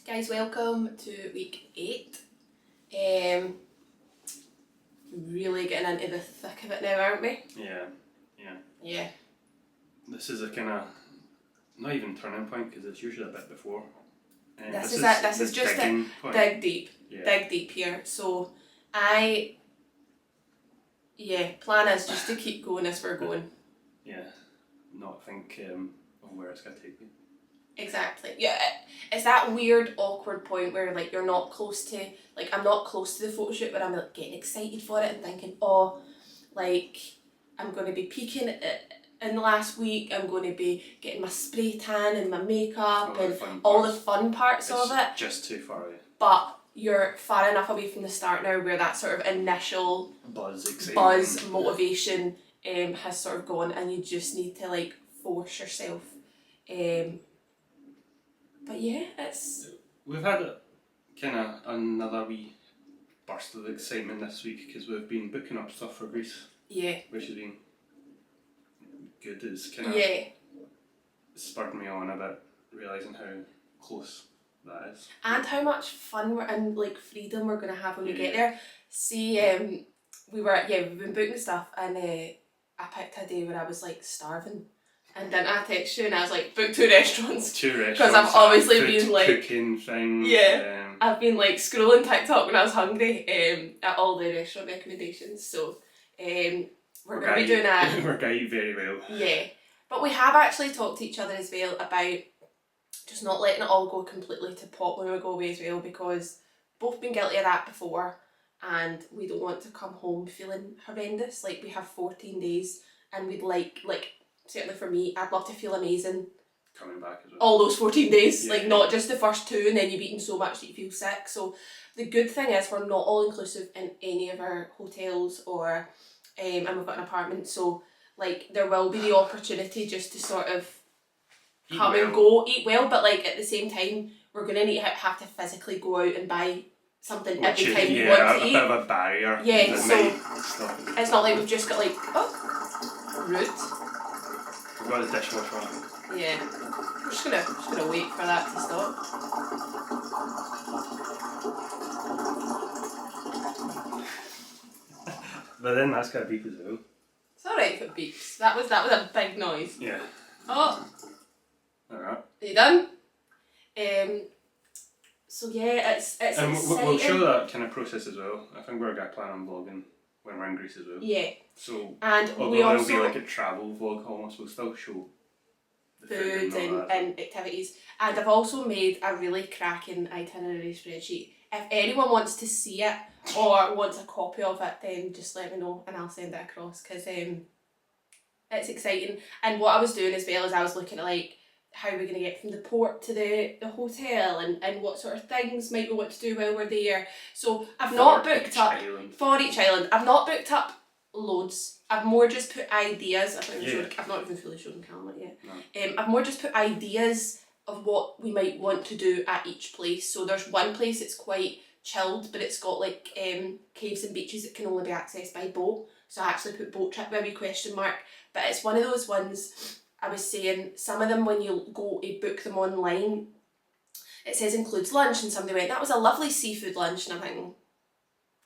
Guys, welcome to week 8. Really getting into the thick of it now, aren't we? Yeah. This is a kind of, not even turning point because it's usually a bit before. This is just a dig deep. Yeah. Dig deep here. So, plan is just to keep going as we're going. Yeah, not think of where it's going to take me. Exactly. Yeah, it's that weird, awkward point where like you're not close to, like I'm not close to the photo shoot, but I'm like getting excited for it and thinking, oh, like I'm going to be peaking in the last week. I'm going to be getting my spray tan and my makeup and all the fun parts of it. Just too far away. But you're far enough away from the start now where that sort of initial buzz motivation has sort of gone, and you just need to like force yourself. But yeah, we've had another wee burst of excitement this week because we've been booking up stuff for Greece. Yeah. Which has been good. It's spurred me on a bit, realising how close that is. And how much fun and like freedom we're gonna have when we get there. See, we've been booking stuff, and I picked a day where I was like starving. And then I text you and I was like, book 2 restaurants. Because I've obviously been like cooking thing. Yeah. I've been like scrolling TikTok when I was hungry at all the restaurant recommendations. So we're going to be doing that. We're guided very well. Yeah. But we have actually talked to each other as well about just not letting it all go completely to pot when we go away as well, because both been guilty of that before and we don't want to come home feeling horrendous. Like we have 14 days and we'd like certainly for me, I'd love to feel amazing coming back as well. All those 14 days, not just the first 2 and then you've eaten so much that you feel sick. So the good thing is we're not all inclusive in any of our hotels or and we've got an apartment, so like there will be the opportunity just to sort of come and go, eat well, but like at the same time we're going to have to physically go out and buy something every time we want to eat. A bit of a barrier. Yeah, so it's not like we've just got like, rude. We've got the dishwasher on. Yeah. We're just gonna wait for that to stop. But then that's got to beep as well. It's alright if it beeps. That was a big noise. Yeah. Oh. Alright. Are you done? So yeah, it's and exciting. we'll show that kind of process as well. I think we're going to plan on vlogging when we're in Greece as well. Yeah. So, and although we also it'll be like a travel vlog almost, we'll still show the food and activities. And I've also made a really cracking itinerary spreadsheet. If anyone wants to see it or wants a copy of it, then just let me know and I'll send it across, because it's exciting. And what I was doing as well is I was looking at like how we're going to get from the port to the hotel and what sort of things might we want to do while we're there. So I've not booked up for each island. I've not booked up loads. I've more just put ideas. I've not even fully shown Callum it yet. No. I've more just put ideas of what we might want to do at each place. So there's one place that's quite chilled, but it's got like caves and beaches that can only be accessed by boat. So I actually put boat trip with a wee question mark. But it's one of those ones, I was saying, some of them when you go to book them online, it says includes lunch, and somebody went, that was a lovely seafood lunch, and I'm thinking,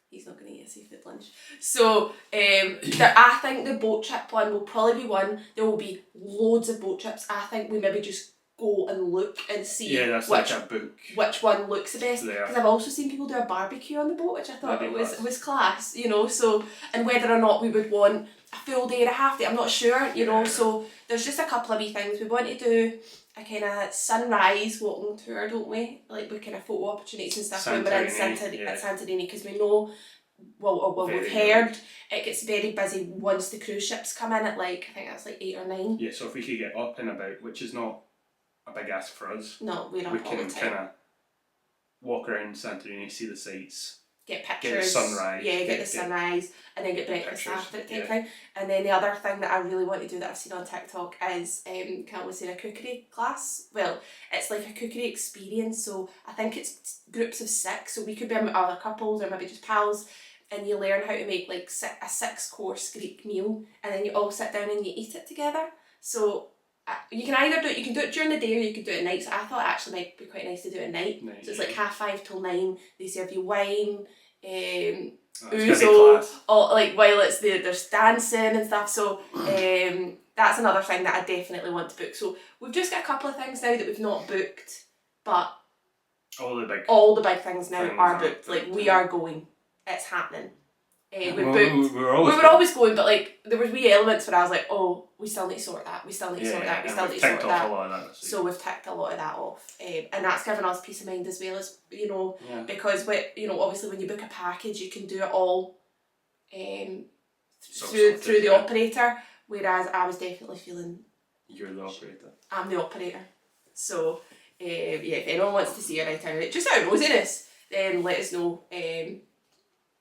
he's not going to eat a seafood lunch. So I think the boat trip one will probably be one. There will be loads of boat trips. I think we maybe just go and look and see which one looks the best. Because I've also seen people do a barbecue on the boat, which I thought was class, you know. So, and whether or not we would want a full day and a half day, I'm not sure, you know. So there's just a couple of wee things. We want to do a kind of sunrise walking tour, don't we? Like with kind of photo opportunities and stuff when we're in Santorini, because we know, we've heard it gets very busy once the cruise ships come in at like, I think that's like 8 or 9. Yeah, so if we could get up and about, which is not a big ask for us. No, we can kind of walk around Santorini, see the sights, get pictures, get the sunrise, get the sunrise, and then get breakfast after it type thing. And then the other thing that I really want to do that I've seen on TikTok is Callum was saying a cookery class. Well, it's like a cookery experience, so I think it's groups of 6, so we could be other couples or maybe just pals, and you learn how to make like a 6-course Greek meal, and then you all sit down and you eat it together. So you can either you can do it during the day or you can do it at night. So I thought it actually might be quite nice to do it at night. Nice. So it's like 5:30 till 9. They serve you wine, ouzo, like while it's there, there's dancing and stuff. So that's another thing that I definitely want to book. So we've just got a couple of things now that we've not booked, but all the big things now are booked. Like we are going. It's happening. We were always going, but like there was wee elements where I was like, oh, we still need to sort that. We still need to sort that. We still need to sort that. So we've ticked a lot of that off, and that's given us peace of mind as well as because obviously when you book a package, you can do it all through the operator. Whereas I was definitely feeling you're the operator. I'm the operator. So if anyone wants to see a night out, just out of nosiness, then let us know.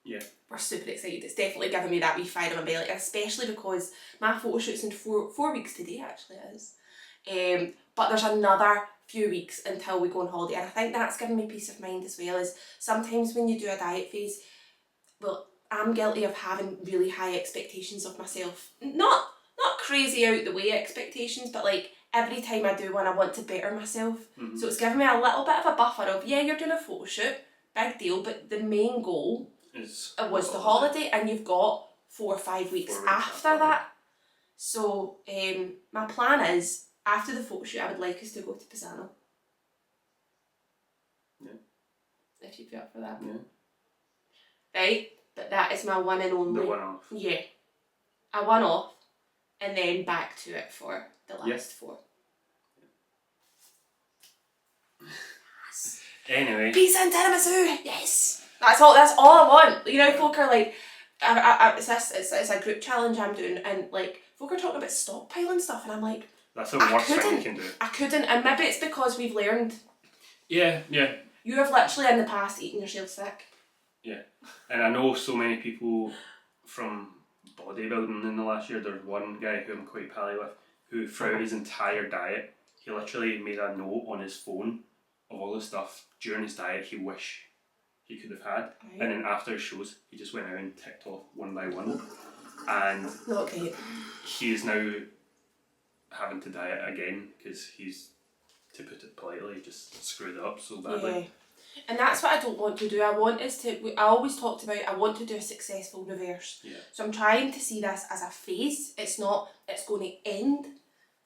We're super excited. It's definitely given me that wee fire in my belly, especially because my photo shoot's in 4 weeks today, actually it is. But there's another few weeks until we go on holiday, and I think that's given me peace of mind as well. As sometimes when you do a diet phase, well, I'm guilty of having really high expectations of myself. Not crazy out the way expectations, but like every time I do one, I want to better myself. Mm-hmm. So it's given me a little bit of a buffer of, you're doing a photo shoot, big deal, but the main goal was the holiday, and you've got 4 or 5 weeks after that. So my plan is, after the photo shoot, I would like us to go to Pisano. Yeah. If you'd be up for that. Yeah. Right? But that is my one and only. The one-off. Yeah. A one-off, and then back to it for the last 4. Yes. Anyway. Pizza and tiramisu! Yes! That's all I want. Folk are like, it's a group challenge I'm doing, and like, folk are talking about stockpiling stuff, and I'm like, that's the worst thing you can do. I couldn't, and maybe it's because we've learned. Yeah. You have literally in the past eaten yourself sick. Yeah, and I know so many people from bodybuilding in the last year. There's one guy who I'm quite pally with, who throughout his entire diet, he literally made a note on his phone of all the stuff during his diet he wished he could have had, and then after his shows he just went out and ticked off one by one, and not great. He is now having to diet again because he's, to put it politely, just screwed it up so badly. Yeah. And that's what I don't want to do. I always talked about, I want to do a successful reverse. Yeah. So I'm trying to see this as a phase. It's going to end.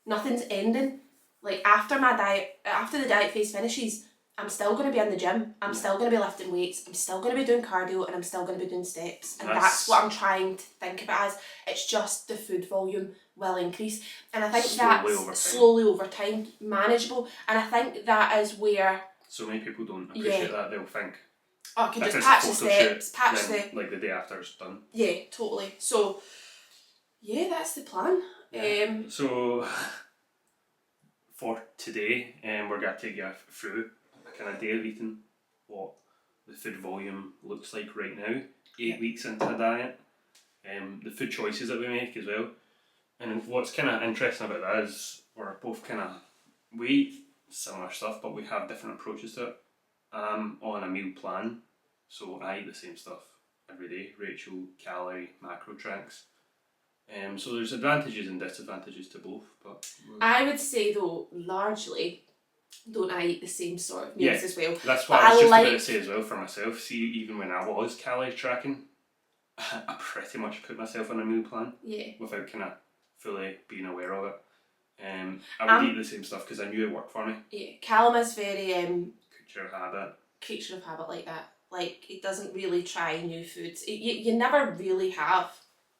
Nothing's ending. Like after the diet phase finishes, I'm still going to be in the gym. I'm still going to be lifting weights. I'm still going to be doing cardio, and I'm still going to be doing steps. And that's what I'm trying to think of it as. It's just the food volume will increase. And I think that's slowly over time manageable. And I think that is where... So many people don't appreciate that. They'll think, I can just patch the steps, like the day after it's done. Yeah, totally. So, yeah, that's the plan. Yeah. So, for today, we're going to take you through a kind of day of eating, what the food volume looks like right now, 8 weeks into a diet, the food choices that we make as well. And what's kind of interesting about that is we're both we eat similar stuff, but we have different approaches to it. I'm on a meal plan, so I eat the same stuff every day. Rachel, calorie, macro tracks. So there's advantages and disadvantages to both, but I would say though, largely, don't I eat the same sort of meals as well? That's what I was just about to say as well for myself. See, even when I was calorie tracking, I pretty much put myself on a meal plan without kind of fully being aware of it. I would eat the same stuff because I knew it worked for me. Yeah, Callum is very creature of habit like that. Like, he doesn't really try new foods. You never really have.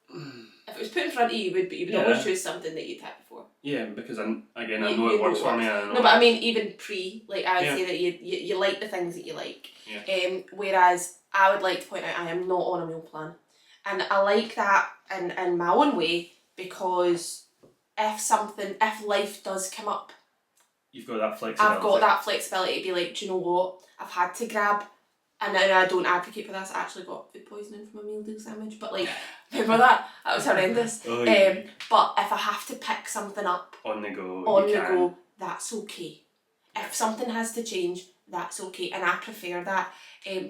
If it was put in front of you, but you would always choose something that you'd had before. Yeah, because I know it works for me. No, but I mean, even I would say that you like the things that you like. Yeah. Whereas I would like to point out I am not on a meal plan, and I like that in my own way because if life does come up, you've got that flexibility. I've got that flexibility to be like, do you know what? I've had to grab. And now I don't advocate for this. I actually got food poisoning from a meal deal sandwich. But remember that? That was horrendous. Oh, yeah. But if I have to pick something up on the go, that's okay. If something has to change, that's okay. And I prefer that.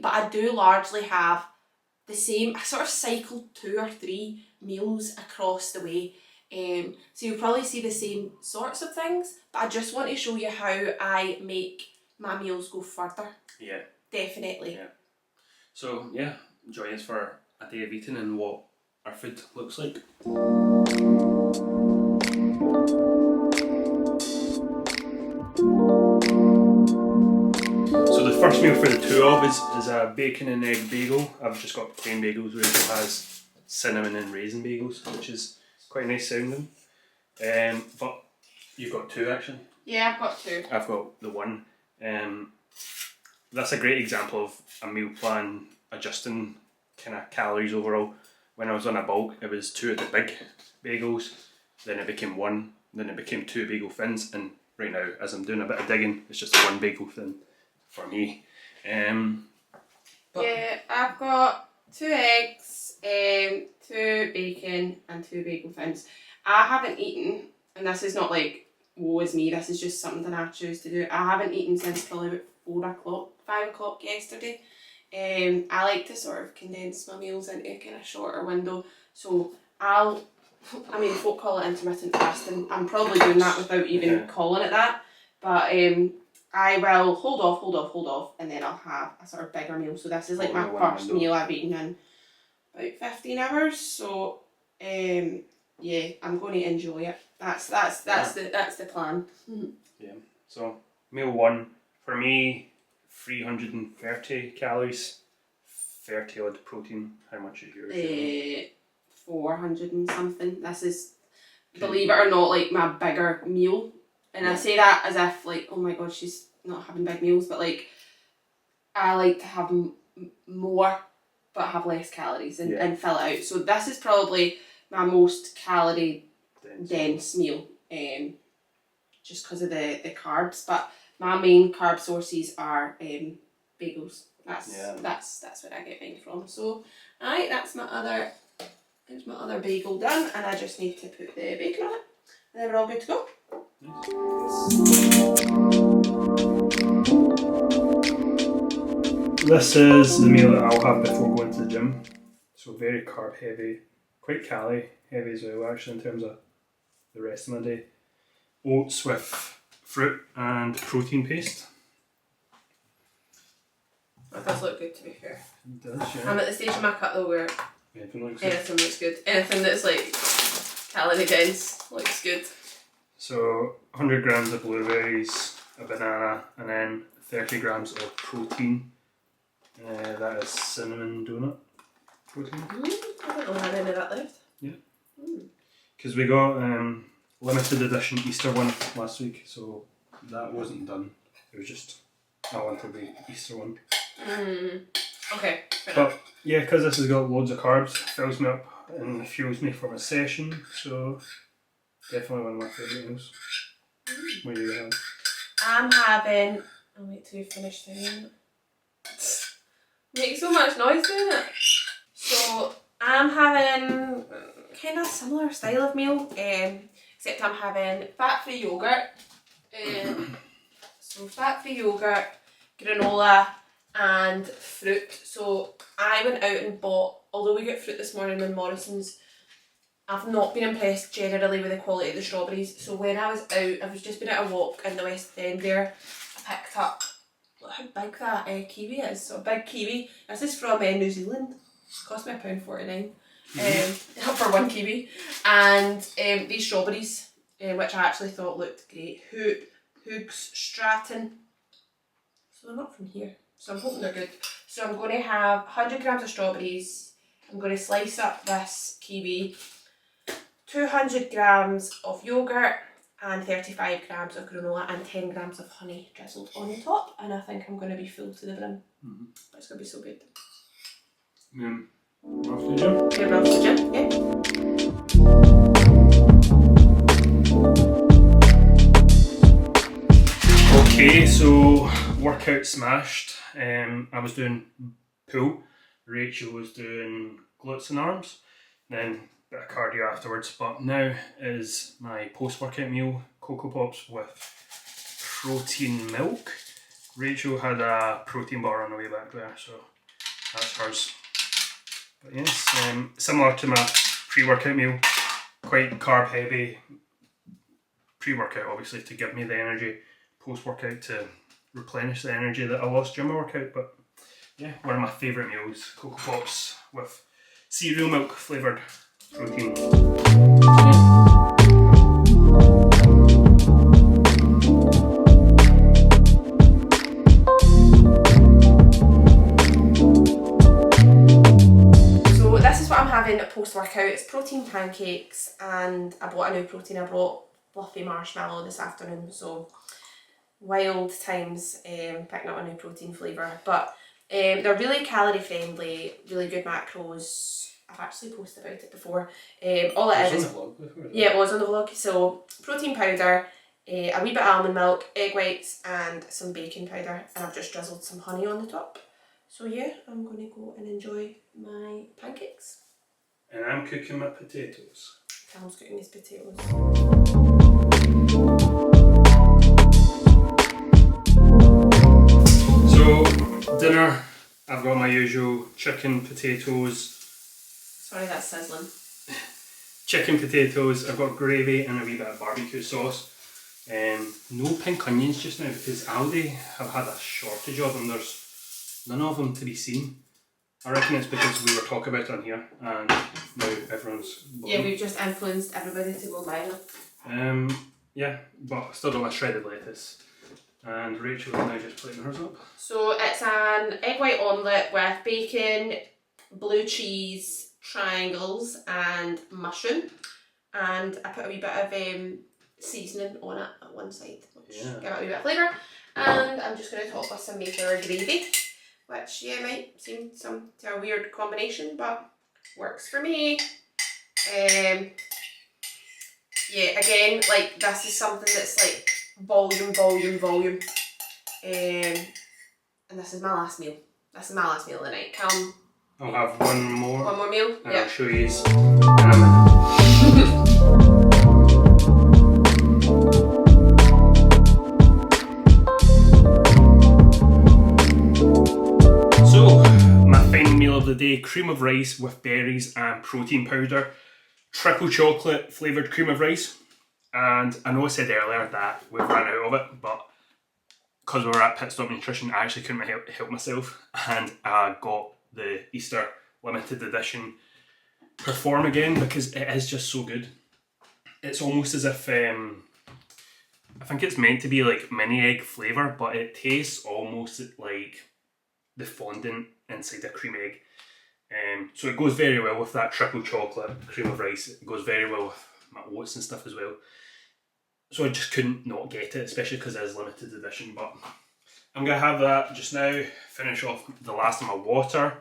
But I do largely have the same. I sort of cycle 2 or 3 meals across the way. So you'll probably see the same sorts of things, but I just want to show you how I make my meals go further. Yeah. Definitely. Yeah. So yeah, join us for a day of eating and what our food looks like. So the first meal for the two of is a bacon and egg bagel. I've just got plain bagels. Rachel has cinnamon and raisin bagels, which is quite nice sounding. But you've got two actually. Yeah, I've got two. I've got the one. That's a great example of a meal plan adjusting kind of calories overall. When I was on a bulk, it was two of the big bagels, then it became one, then it became two bagel thins, and right now, as I'm doing a bit of digging, it's just one bagel thin for me. Yeah, I've got 2 eggs, 2 bacon and 2 bagel thins. I haven't eaten, and this is not like, woe is me, this is just something I choose to do. I haven't eaten since probably about 4 o'clock, 5 o'clock yesterday. I like to sort of condense my meals into a kind of shorter window. So folk call it intermittent fasting. I'm probably doing that without even calling it that. But I will hold off, and then I'll have a sort of bigger meal. So this is like my first meal I've eaten in about 15 hours. So yeah, I'm going to enjoy it. That's the plan. Yeah. So meal one for me, 330 calories, 30 odd protein. How much is yours? 400 and something. This is, believe it or not, like my bigger meal. And I say that as if like, oh my god, she's not having big meals, but like I like to have more but have less calories and fill it out. So this is probably my most calorie dense meal, just because of the carbs. But my main carb sources are bagels. That's where I get mine from. So there's my other bagel done, and I just need to put the bacon on it, and then we're all good to go. This is the meal that I'll have before going to the gym. So very carb heavy, quite calorie heavy as well actually in terms of the rest of my day. Oats with fruit and protein paste. That does look good, to be fair. It does, yeah. I'm at the stage of my cut though where anything looks good. Anything that's like calorie dense looks good. So 100 grams of blueberries, a banana, and then 30 grams of protein. That is cinnamon donut protein. I don't know how any of that left. Yeah. Because we got limited edition Easter one last week, so that wasn't done. It was just I wanted the Easter one. Okay. But yeah, because this has got loads of carbs, it fills me up and fuels me for my session. So definitely one of my favourite meals. What do you have? I'm having. I'll wait till you finish doing it. Makes so much noise doing it. So I'm having kind of similar style of meal, except I'm having fat-free yogurt. So fat-free yogurt, granola, and fruit. So I went out and bought. Although we got fruit this morning in Morrison's, I've not been impressed generally with the quality of the strawberries. So when I was out, I've just been at a walk in the West End there. I picked up, look how big that kiwi is. So a big kiwi. This is from New Zealand. It cost me £1.49 for one kiwi. And these strawberries, which I actually thought looked great. Hoogs Stratton. So they're not from here. So I'm hoping they're good. So I'm going to have 100 grams of strawberries. I'm going to slice up this kiwi. 200 grams of yogurt and 35 grams of granola and 10 grams of honey drizzled on the top, and I think I'm going to be full to the brim. But it's going to be so good. Off to the gym? Yeah, we're off to the gym, yeah. Okay, so workout smashed. I was doing pull. Rachel was doing glutes and arms. Then a bit of cardio afterwards. But now is my post-workout meal, Cocoa Pops with protein milk. Rachel had a protein bar on the way back there, so that's hers. But yes, similar to my pre-workout meal, quite carb heavy. Pre-workout obviously to give me the energy, post-workout to replenish the energy that I lost during my workout. But yeah, one of my favourite meals, Cocoa Pops with cereal milk flavoured protein. So this is what I'm having post-workout. It's protein pancakes, and I bought a new protein. I brought fluffy marshmallow this afternoon, so wild times picking up a new protein flavour. But they're really calorie friendly, really good macros. I've actually posted about it before. All it is, yeah, it was on the vlog. So protein powder, a wee bit of almond milk, egg whites and some baking powder, and I've just drizzled some honey on the top. So yeah, I'm going to go and enjoy my pancakes. And I'm cooking my potatoes. Callum's cooking his potatoes. So, dinner, I've got my usual chicken, potatoes. Sorry, that's sizzling. Chicken, potatoes, I've got gravy and a wee bit of barbecue sauce. No pink onions just now because Aldi have had a shortage of them. There's none of them to be seen. I reckon it's because we were talking about it on here and now everyone's... Yeah, we've just influenced everybody to go buy them. Yeah, but I still got my shredded lettuce. And Rachel is now just plating hers up. So it's an egg white omelette with bacon, blue cheese, triangles and mushroom. And I put a wee bit of seasoning on it at one side, which give it a wee bit of flavour. And I'm just going to top with some Mayflower gravy, which might seem to a weird combination, but works for me. Yeah, again, like this is something that's like volume. And this is my last meal. This is my last meal of the night. Callum, I'll have one more. One more meal? And Yeah. I'll show you. So, my final meal of the day, cream of rice with berries and protein powder. Triple chocolate flavoured cream of rice. And I know I said earlier that we've run out of it, but because we were at Pit Stop Nutrition, I actually couldn't help myself, and I got the Easter limited edition Perform again because it is just so good. It's almost as if I think it's meant to be like mini egg flavour, but it tastes almost like the fondant inside a cream egg. So it goes very well with that triple chocolate cream of rice. It goes very well with my oats and stuff as well. So I just couldn't not get it, especially because it is limited edition. But I'm going to have that just now, finish off the last of my water.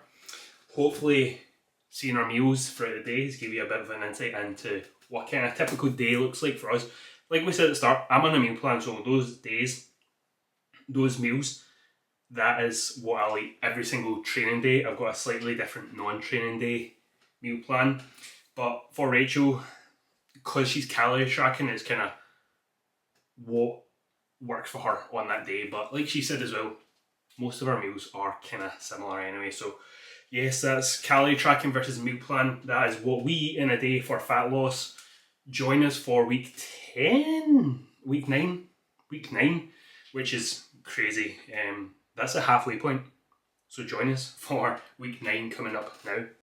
Hopefully seeing our meals throughout the days give you a bit of an insight into what kind of typical day looks like for us. Like we said at the start, I'm on a meal plan, so those days, those meals, that is what I'll eat every single training day. I've got a slightly different non-training day meal plan. But for Rachel, because she's calorie tracking, it's kind of what works for her on that day. But like she said as well, most of our meals are kind of similar anyway. So yes, that's calorie tracking versus meal plan. That is what we eat in a day for fat loss. Join us for week 9, which is crazy. That's a halfway point. So join us for week 9 coming up now.